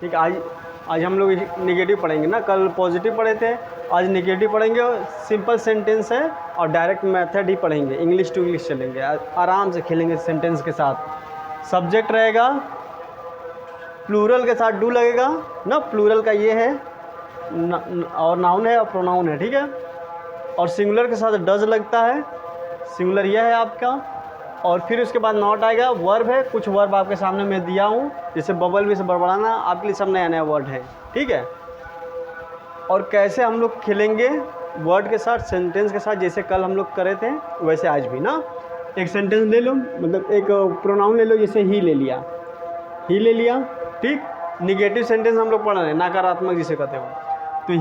ठीक है। आज हम लोग निगेटिव पढ़ेंगे ना, कल पॉजिटिव पढ़े थे, आज निगेटिव पढ़ेंगे। और सिंपल सेंटेंस है और डायरेक्ट मेथड ही पढ़ेंगे, इंग्लिश टू इंग्लिश चलेंगे, आराम से खेलेंगे सेंटेंस के साथ। सब्जेक्ट रहेगा प्लूरल के साथ डू लगेगा ना, प्लूरल का ये है और नाउन है और प्रोनाउन है, ठीक है। और सिंगुलर के साथ डज लगता है, सिंगुलर यह है आपका। और फिर उसके बाद नॉट आएगा, वर्ब है, कुछ वर्ब आपके सामने मैं दिया हूँ, जैसे बबल भी से बड़बड़ाना, आपके लिए सब नया नया वर्ड है, ठीक है। और कैसे हम लोग खेलेंगे वर्ड के साथ, सेंटेंस के साथ, जैसे कल हम लोग करे थे वैसे आज भी ना। एक सेंटेंस ले लो, मतलब एक प्रोनाउन ले लो, जैसे ही ले लिया, ही ले लिया, ठीक। निगेटिव सेंटेंस हम लोग पढ़ रहे हैं, नकारात्मक जिसे कहते हो, तो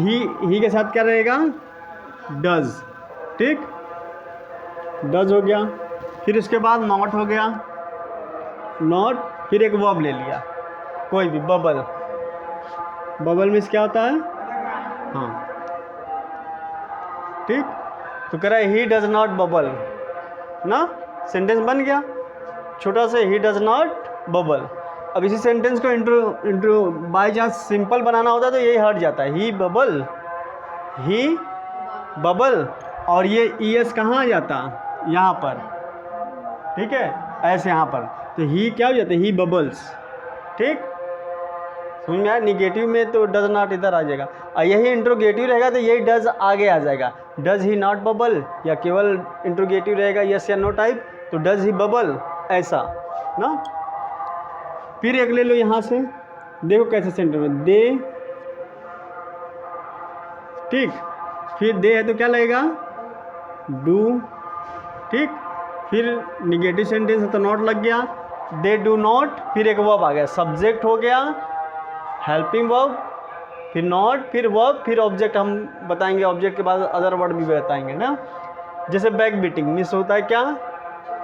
ही के साथ क्या रहेगा, डज, ठीक, डज हो गया। फिर उसके बाद नॉट हो गया, नॉट, फिर एक वर्ब ले लिया कोई भी, बबल, बबल मीन्स क्या होता है, हाँ, ठीक। तो कह रहा है ही डज नॉट बबल ना, सेंटेंस बन गया छोटा सा, ही डज नॉट बबल। अब इसी सेंटेंस को इंट्रो बाई चांस सिंपल बनाना होता है तो यही हट जाता है, ही बबल, ही बबल, और ये ई एस कहाँ आ जाता, यहाँ पर, ठीक है, ऐसे यहाँ पर, तो ही क्या हो जाता है, ही बबल्स, ठीक। समझ में आया। निगेटिव में तो डज नॉट इधर आ जाएगा, और यही इंट्रोगेटिव रहेगा तो यही डज आगे आ जाएगा, डज ही नॉट बबल, या केवल इंट्रोगेटिव रहेगा यस या नो टाइप, तो डज ही बबल, ऐसा ना। फिर एक ले लो यहाँ से, देखो कैसे सेंटर में दे, ठीक, फिर दे है तो क्या लगेगा, डू, ठीक। फिर निगेटिव सेंटेंस है तो नॉट लग गया, दे डू नॉट, फिर एक वर्ब आ गया, सब्जेक्ट हो गया, हेल्पिंग वर्ब, फिर नॉट, फिर वर्ब, फिर ऑब्जेक्ट हम बताएंगे, ऑब्जेक्ट के बाद अदर वर्ड भी बताएंगे ना। जैसे बैक बीटिंग मीन्स होता है क्या,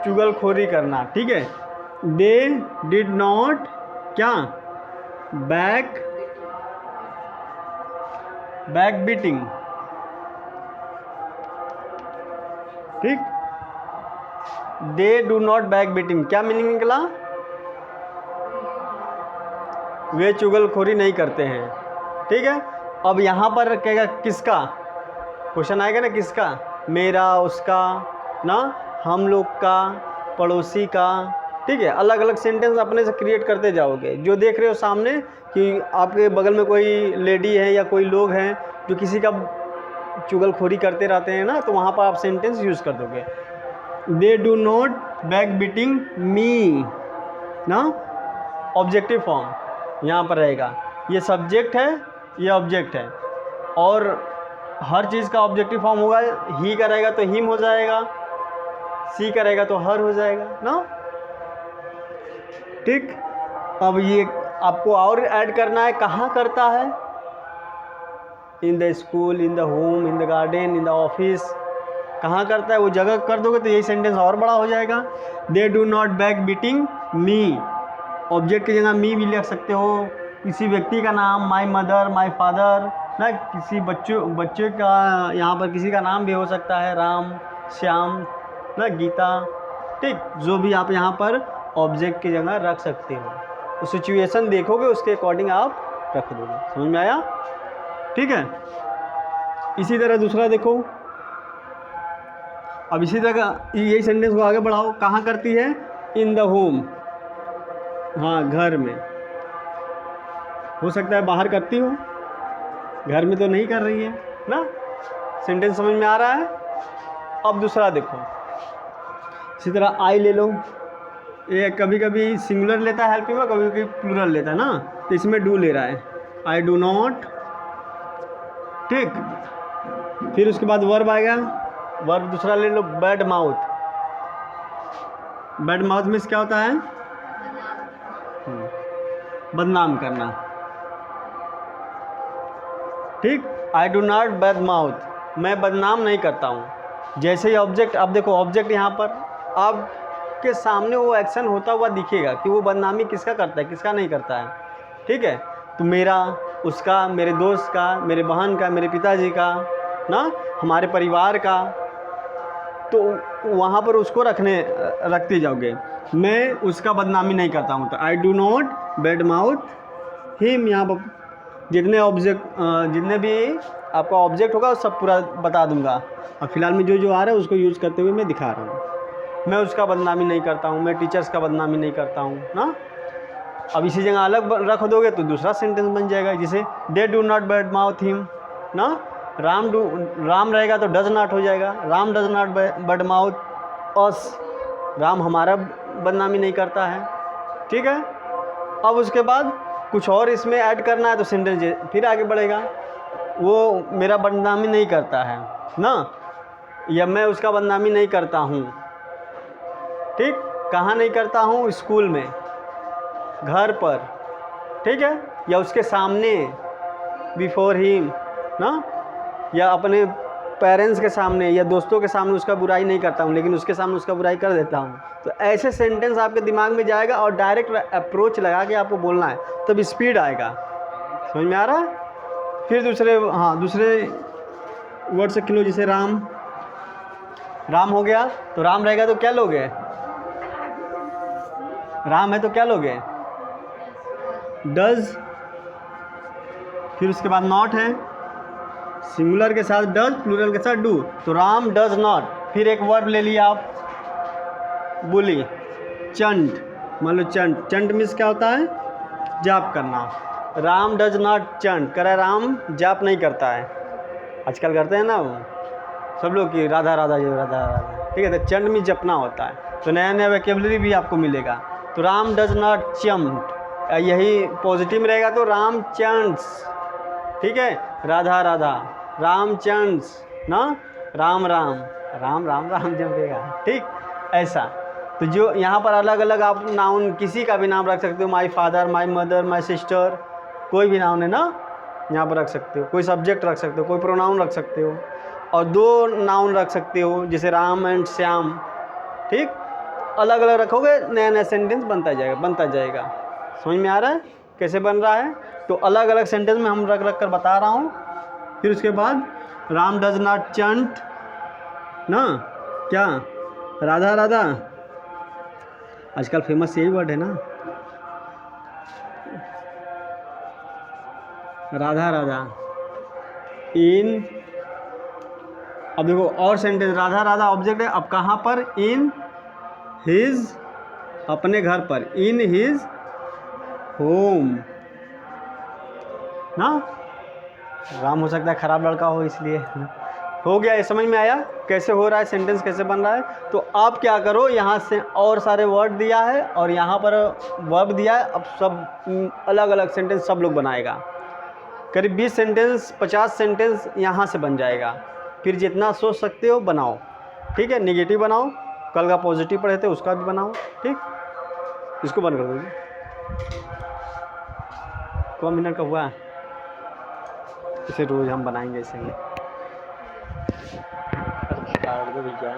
चुगलखोरी करना, ठीक है। दे डिड नॉट क्या, बैक बीटिंग, ठीक। दे डू नॉट बैक बीटिंग, क्या मीनिंग निकला, वे चुगलखोरी नहीं करते हैं, ठीक है। अब यहाँ पर कहेगा किसका, क्वेश्चन आएगा ना, किसका, मेरा, उसका ना, हम लोग का, पड़ोसी का, ठीक है। अलग अलग सेंटेंस अपने से क्रिएट करते जाओगे, जो देख रहे हो सामने कि आपके बगल में कोई लेडी है या कोई लोग हैं जो किसी का चुगलखोरी करते रहते हैं ना, तो वहाँ पर आप सेंटेंस यूज़ कर दोगे। दे डू नॉट बैक बीटिंग मी ना, ऑब्जेक्टिव फॉर्म यहाँ पर रहेगा, ये सब्जेक्ट है, ये ऑब्जेक्ट है, और हर चीज़ का ऑब्जेक्टिव फॉर्म होगा, ही का रहेगा तो हिम हो जाएगा, सी का रहेगा तो हर हो जाएगा ना, ठीक। अब ये आपको और ऐड करना है, कहाँ करता है, in the school, in the home, in the garden, in the office, कहाँ करता है वो जगह कर दोगे तो यही सेंटेंस और बड़ा हो जाएगा। दे do not back beating me, object की जगह मी भी लिख सकते हो, किसी व्यक्ति का नाम, माई मदर, माई फादर ना, किसी बच्चे का, यहाँ पर किसी का नाम भी हो सकता है, राम, श्याम ना, गीता, ठीक, जो भी आप यहाँ पर ऑब्जेक्ट की जगह रख सकते हो, तो सिचुएशन देखोगे उसके अकॉर्डिंग आप रख दोगे। समझ में आया, ठीक है। इसी तरह दूसरा देखो, अब इसी तरह यही सेंटेंस को आगे बढ़ाओ, कहाँ करती है, इन द होम, हाँ घर में, हो सकता है बाहर करती हो, घर में तो नहीं कर रही है ना। सेंटेंस समझ में आ रहा है। अब दूसरा देखो, इसी तरह आई ले लो, ये कभी कभी सिंगुलर लेता है हेल्पिंग में, कभी कभी प्लूरल लेता है ना, तो इसमें डू ले रहा है, आई डू नॉट, ठीक। फिर उसके बाद वर्ब आएगा, वर्ब दूसरा ले लो, bad mouth, bad mouth means क्या होता है, बदनाम करना, ठीक। I do not bad mouth, मैं बदनाम नहीं करता हूँ। जैसे ही ऑब्जेक्ट, अब देखो ऑब्जेक्ट यहाँ पर आपके सामने वो एक्शन होता हुआ दिखेगा कि वो बदनामी किसका करता है, किसका नहीं करता है, ठीक है। तो मेरा, उसका, मेरे दोस्त का, मेरे बहन का, मेरे पिताजी का ना, हमारे परिवार का, तो वहाँ पर उसको रखते जाओगे, मैं उसका बदनामी नहीं करता हूँ, तो आई do not bad mouth him यहाँ पर जितने भी आपका ऑब्जेक्ट होगा सब पूरा बता दूंगा। और फिलहाल में जो जो आ रहा है उसको यूज़ करते हुए मैं दिखा रहा हूँ। मैं उसका बदनामी नहीं करता हूँ, मैं टीचर्स का बदनामी नहीं करता हूँ ना। अब इसी जगह अलग रख दोगे तो दूसरा सेंटेंस बन जाएगा, जैसे they do not bad mouth him ना। राम रहेगा तो डज नॉट हो जाएगा, Ram does not bad mouth us, Ram हमारा बदनामी नहीं करता है। ठीक है। अब उसके बाद कुछ और इसमें ऐड करना है तो सेंटेंस फिर आगे बढ़ेगा, वो मेरा बदनामी नहीं करता है ना, या मैं उसका बदनामी नहीं करता हूँ। ठीक, कहाँ नहीं करता हूँ? स्कूल में, घर पर, ठीक है, या उसके सामने, बिफोर हिम ना, या अपने पेरेंट्स के सामने या दोस्तों के सामने उसका बुराई नहीं करता हूँ, लेकिन उसके सामने उसका बुराई कर देता हूँ। तो ऐसे सेंटेंस आपके दिमाग में जाएगा और डायरेक्ट अप्रोच लगा के आपको बोलना है, तब स्पीड आएगा। समझ में आ रहा है? फिर दूसरे वर्ड से खिलो, जैसे राम हो गया तो राम रहेगा तो क्या लोगे? राम है तो क्या लोगे? डज। फिर उसके बाद नॉट है, सिंगुलर के साथ डज, प्लूरल के साथ डू, तो राम डज नॉट। फिर एक वर्ब ले लिया आप, बुली, चंट। मान लो चंट मीन्स क्या होता है? जाप करना। राम डज नॉट चंट, कह रहा है राम जाप नहीं करता है। आजकल करते हैं ना वो सब लोग की राधा राधा जो राधा राधा, ठीक है। तो चंट मीन्स जपना होता है, तो नया नया वोकैबुलरी भी आपको मिलेगा। तो राम डज नॉट चंट, यही पॉजिटिव में रहेगा तो राम चंट्स, ठीक है। राधा राधा, राम चंट्स ना, राम राम राम राम राम जमेगा, ठीक। ऐसा तो जो यहाँ पर अलग अलग आप नाउन किसी का भी नाम रख सकते हो, my father, my mother, my sister, कोई भी नाउन है ना यहाँ पर रख सकते हो। कोई सब्जेक्ट रख सकते हो, कोई प्रोनाउन रख सकते हो, और दो नाउन रख सकते हो, जैसे राम एंड श्याम, ठीक। अलग अलग रखोगे, नया नया सेंटेंस बनता जाएगा। समझ में आ रहा है कैसे बन रहा है? तो अलग अलग सेंटेंस में हम रख कर बता रहा हूँ। फिर उसके बाद राम डज नॉट चंट ना, क्या? राधा राधा, आजकल फेमस यही वर्ड है ना, राधा राधा। इन, अब देखो और सेंटेंस, राधा राधा ऑब्जेक्ट है, अब कहाँ पर? इन हिज, अपने घर पर, इन हिज होम ना। राम हो सकता है खराब लड़का हो, इसलिए हो गया। ये समझ में आया कैसे हो रहा है, सेंटेंस कैसे बन रहा है? तो आप क्या करो, यहाँ से और सारे वर्ड दिया है और यहाँ पर वर्ब दिया है, अब सब अलग अलग सेंटेंस सब लोग बनाएगा। करीब 20 सेंटेंस 50 सेंटेंस यहाँ से बन जाएगा। फिर जितना सोच सकते हो बनाओ, ठीक है। नेगेटिव बनाओ, कल का पॉजिटिव पढ़े थे उसका भी बनाओ, ठीक। इसको बंद कर दो। कौन मिनट का हुआ? इसे रोज़ हम बनाएंगे, इसे काट दो भैया।